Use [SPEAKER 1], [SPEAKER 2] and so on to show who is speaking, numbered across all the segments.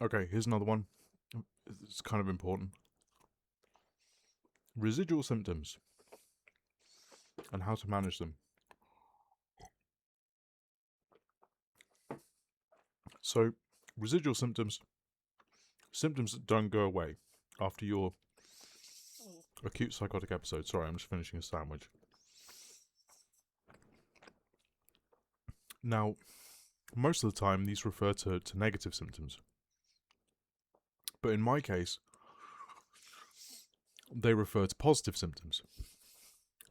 [SPEAKER 1] Okay, here's another one. It's kind of important. Residual symptoms and how to manage them. So, residual symptoms that don't go away after your acute psychotic episode. Sorry, I'm just finishing a sandwich. Now, most of the time, these refer to negative symptoms. But in my case, they refer to positive symptoms.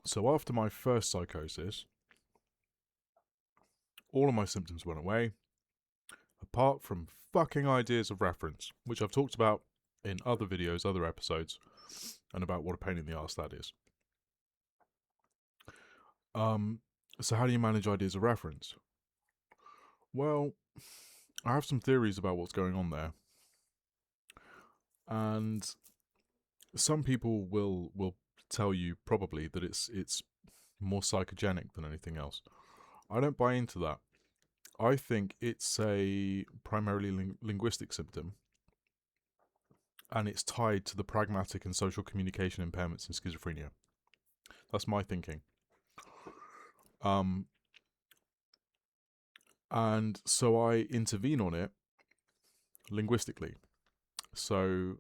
[SPEAKER 1] So after my first psychosis, all of my symptoms went away, apart from fucking ideas of reference, which I've talked about in other videos, other episodes, and about what a pain in the ass that is. So how do you manage ideas of reference? Well, I have some theories about what's going on there. And some people will tell you probably that it's more psychogenic than anything else. I don't buy into that. I think it's a primarily linguistic symptom, and it's tied to the pragmatic and social communication impairments in schizophrenia. That's my thinking. And so I intervene on it linguistically. So,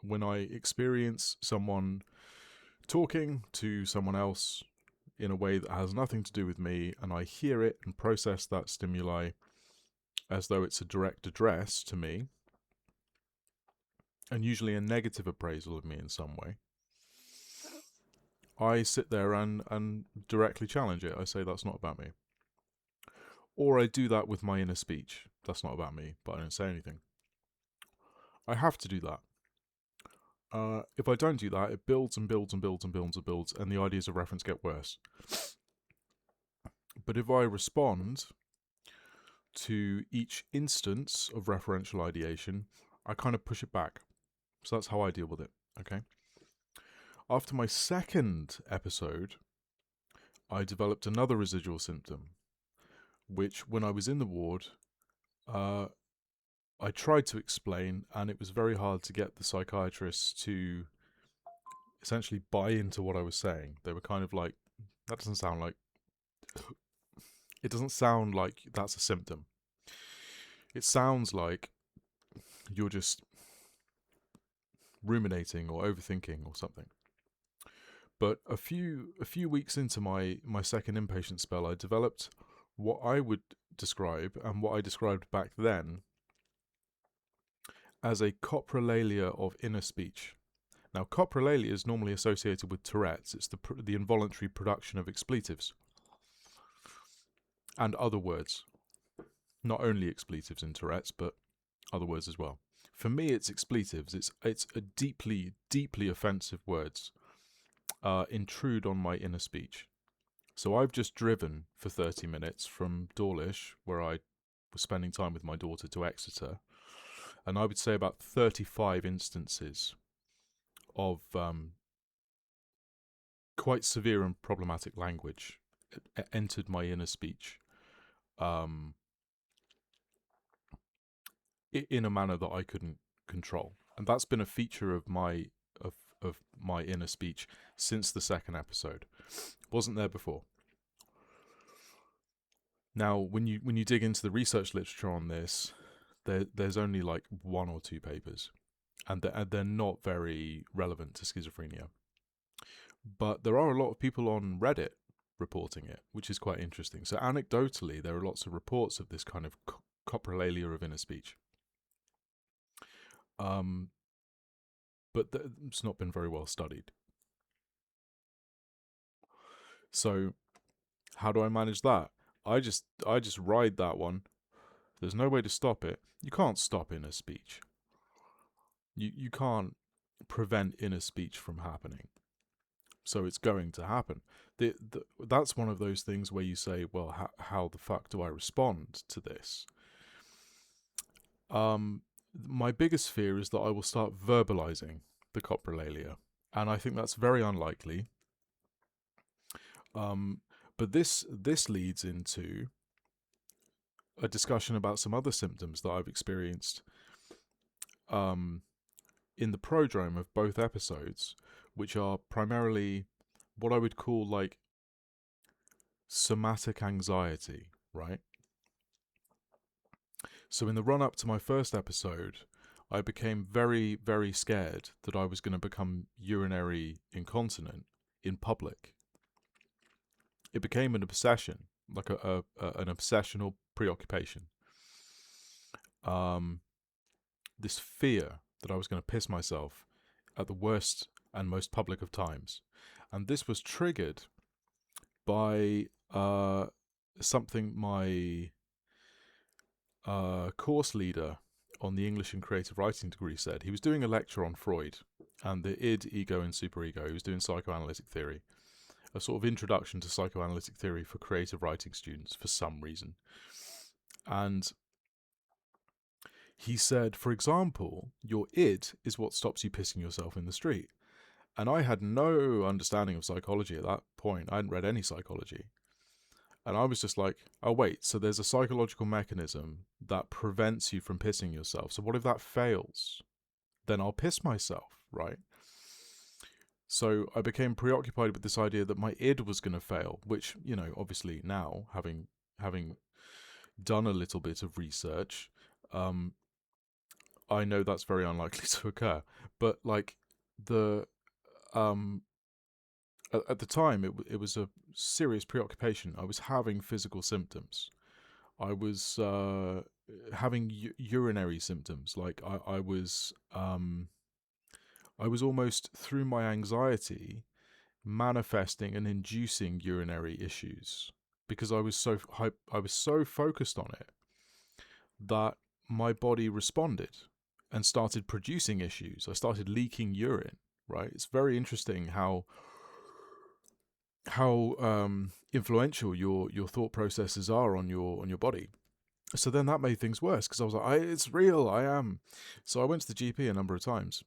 [SPEAKER 1] when I experience someone talking to someone else in a way that has nothing to do with me, and I hear it and process that stimuli as though it's a direct address to me, and usually a negative appraisal of me in some way, I sit there and directly challenge it. I say that's not about me. Or I do that with my inner speech. That's not about me, but I don't say anything. I have to do that. If I don't do that, it builds and builds and builds and builds and builds, and the ideas of reference get worse. But if I respond to each instance of referential ideation, I kind of push it back. So that's how I deal with it, okay? After my second episode, I developed another residual symptom, which when I was in the ward, I tried to explain, and it was very hard to get the psychiatrists to essentially buy into what I was saying. They were kind of like, that doesn't sound like... It doesn't sound like that's a symptom. It sounds like you're just ruminating or overthinking or something. But a few weeks into my second inpatient spell, I developed what I would describe, and what I described back then, as a coprolalia of inner speech. Now, coprolalia is normally associated with Tourette's. It's the involuntary production of expletives and other words. Not only expletives in Tourette's, but other words as well. For me, it's expletives. It's a deeply, deeply offensive words intrude on my inner speech. So I've just driven for 30 minutes from Dawlish, where I was spending time with my daughter, to Exeter, and I would say about 35 instances of quite severe and problematic language entered my inner speech in a manner that I couldn't control. And that's been a feature of my inner speech since the second episode. Wasn't there before. Now, when you dig into the research literature on this, there's only like 1 or 2 papers, and they're not very relevant to schizophrenia. But there are a lot of people on Reddit reporting it, which is quite interesting. So anecdotally, there are lots of reports of this kind of coprolalia of inner speech. But it's not been very well studied. So how do I manage that? I just ride that one. There's no way to stop it. You can't stop inner speech. You can't prevent inner speech from happening. So it's going to happen. That's one of those things where you say, well, how the fuck do I respond to this? My biggest fear is that I will start verbalizing the coprolalia, and I think that's very unlikely. But this leads into a discussion about some other symptoms that I've experienced in the prodrome of both episodes, which are primarily what I would call like somatic anxiety, right? So in the run up to my first episode, I became very, very scared that I was going to become urinary incontinent in public. It became an obsession, like an obsessional preoccupation. This fear that I was going to piss myself at the worst and most public of times. And this was triggered by something my course leader on the English and Creative Writing degree said. He was doing a lecture on Freud and the id, ego, and superego. He was doing psychoanalytic theory, a sort of introduction to psychoanalytic theory for creative writing students for some reason. And he said, for example, your id is what stops you pissing yourself in the street. And I had no understanding of psychology at that point. I hadn't read any psychology. And I was just like, oh, wait, so there's a psychological mechanism that prevents you from pissing yourself. So what if that fails? Then I'll piss myself, right? So I became preoccupied with this idea that my id was going to fail, which, you know, obviously now, having done a little bit of research, I know that's very unlikely to occur. But like the at the time, it was a serious preoccupation. I was having physical symptoms. I was having urinary symptoms. Like I was almost, through my anxiety, manifesting and inducing urinary issues because I was so focused on it that my body responded and started producing issues. I started leaking urine. Right? It's very interesting how influential your thought processes are on your body. So then that made things worse because I was like, it's real, I am. So I went to the GP a number of times,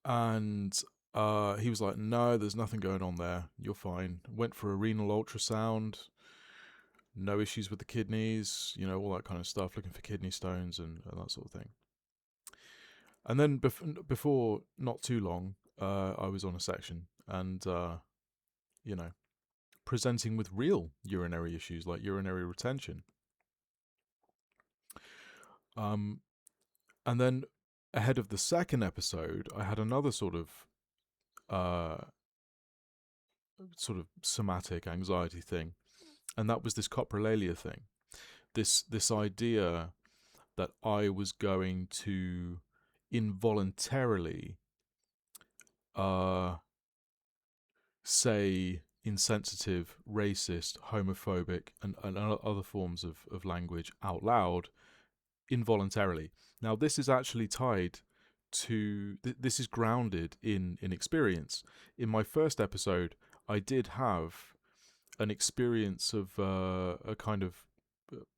[SPEAKER 1] and he was like, no, there's nothing going on there, you're fine. Went for a renal ultrasound, no issues with the kidneys, you know, all that kind of stuff, looking for kidney stones and that sort of thing. And then before not too long, I was on a section and, you know, presenting with real urinary issues like urinary retention. And then ahead of the second episode, I had another sort of somatic anxiety thing, and that was this coprolalia thing. This idea that I was going to involuntarily say insensitive, racist, homophobic, and other forms of language out loud involuntarily. Now, this is actually tied to, this is grounded in experience. In my first episode, I did have an experience of a kind of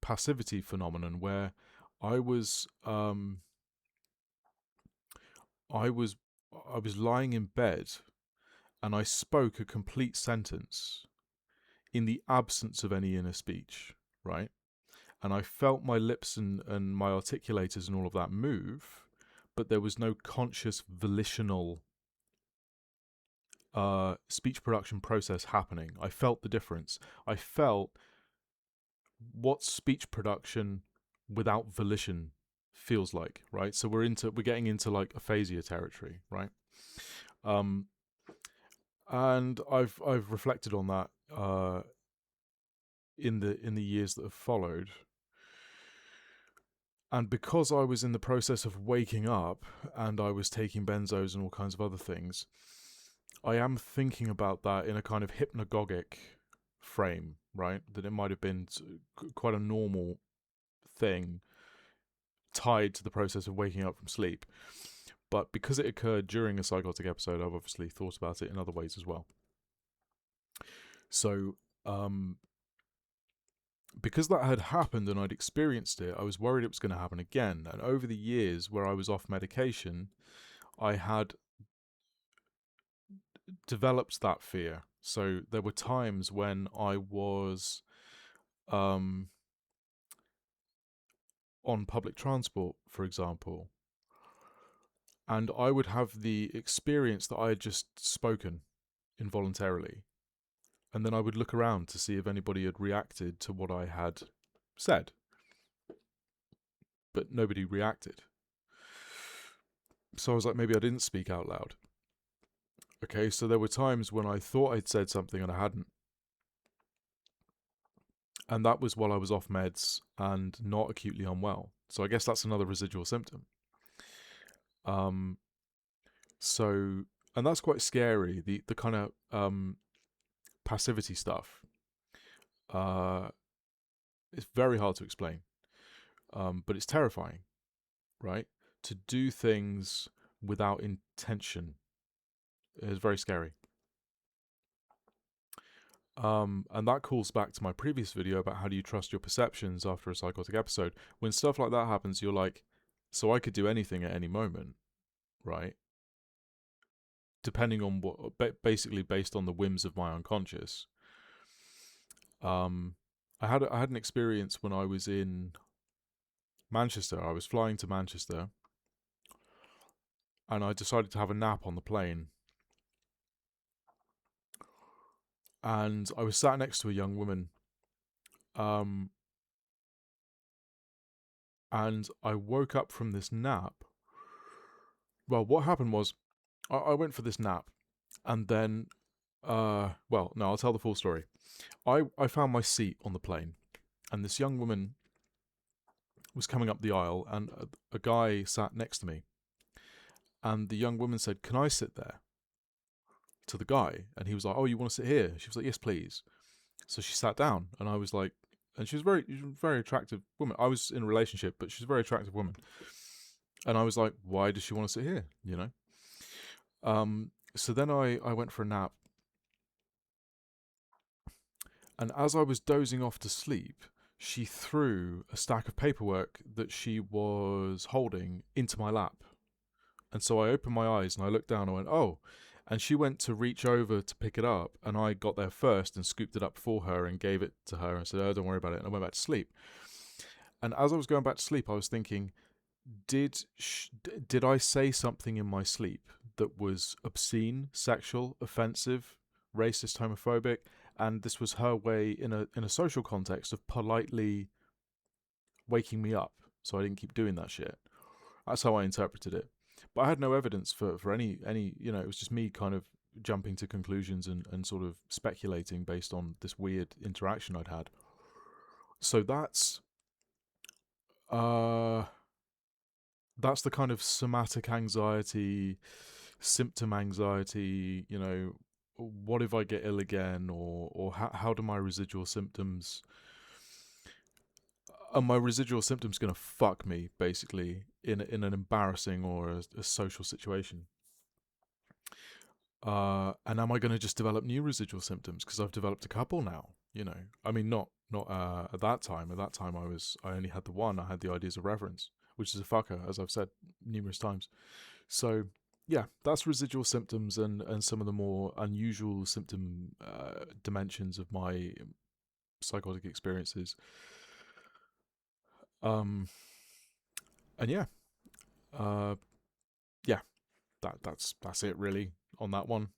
[SPEAKER 1] passivity phenomenon where I was lying in bed and I spoke a complete sentence in the absence of any inner speech, right? And I felt my lips and my articulators and all of that move, but there was no conscious volitional speech production process happening. I felt the difference. I felt what speech production without volition feels like, right? So we're getting into like aphasia territory, right? And I've reflected on that in the years that have followed. And because I was in the process of waking up and I was taking benzos and all kinds of other things, I am thinking about that in a kind of hypnagogic frame, right? That it might have been quite a normal thing tied to the process of waking up from sleep. But because it occurred during a psychotic episode, I've obviously thought about it in other ways as well. So, because that had happened and I'd experienced it, I was worried it was going to happen again. And over the years where I was off medication, I had developed that fear. So there were times when I was on public transport, for example, and I would have the experience that I had just spoken involuntarily, and then I would look around to see if anybody had reacted to what I had said, but nobody reacted. So I was like, maybe I didn't speak out loud. Okay, so there were times when I thought I'd said something and I hadn't. And that was while I was off meds and not acutely unwell. So I guess that's another residual symptom. So, and that's quite scary. The kind of passivity stuff. It's very hard to explain, but it's terrifying, right? To do things without intention is very scary. And that calls back to my previous video about how do you trust your perceptions after a psychotic episode. When stuff like that happens, you're like, so I could do anything at any moment, right? Depending on what, basically based on the whims of my unconscious. I had an experience when I was in Manchester. I was flying to Manchester, and I decided to have a nap on the plane. And I was sat next to a young woman, and I woke up from this nap. Well, what happened was, I went for this nap, and then, well, no, I'll tell the full story. I found my seat on the plane, and this young woman was coming up the aisle, and a guy sat next to me. And the young woman said, "Can I sit there?" to the guy. And he was like, "Oh, you want to sit here?" She was like, "Yes, please." So she sat down, and I was like, and she was a very attractive woman. I was in a relationship, but she's a very attractive woman. And I was like, why does she want to sit here? You know? So then I went for a nap. And as I was dozing off to sleep, she threw a stack of paperwork that she was holding into my lap. And so I opened my eyes and I looked down and I went, oh. And she went to reach over to pick it up, and I got there first and scooped it up for her and gave it to her and said, "Oh, don't worry about it." And I went back to sleep. And as I was going back to sleep, I was thinking, did I say something in my sleep that was obscene, sexual, offensive, racist, homophobic? And this was her way in a social context of politely waking me up so I didn't keep doing that shit. That's how I interpreted it. But I had no evidence for any, it was just me kind of jumping to conclusions and sort of speculating based on this weird interaction I'd had. So that's the kind of somatic anxiety, symptom anxiety, what if I get ill again, or how do my residual symptoms... Are my residual symptoms going to fuck me, basically, in an embarrassing or a social situation? And am I going to just develop new residual symptoms? Because I've developed a couple now, I mean, not at that time. At that time, I only had the one. I had the ideas of reverence, which is a fucker, as I've said numerous times. So, yeah, that's residual symptoms and some of the more unusual symptom dimensions of my psychotic experiences. And yeah, that's it really on that one.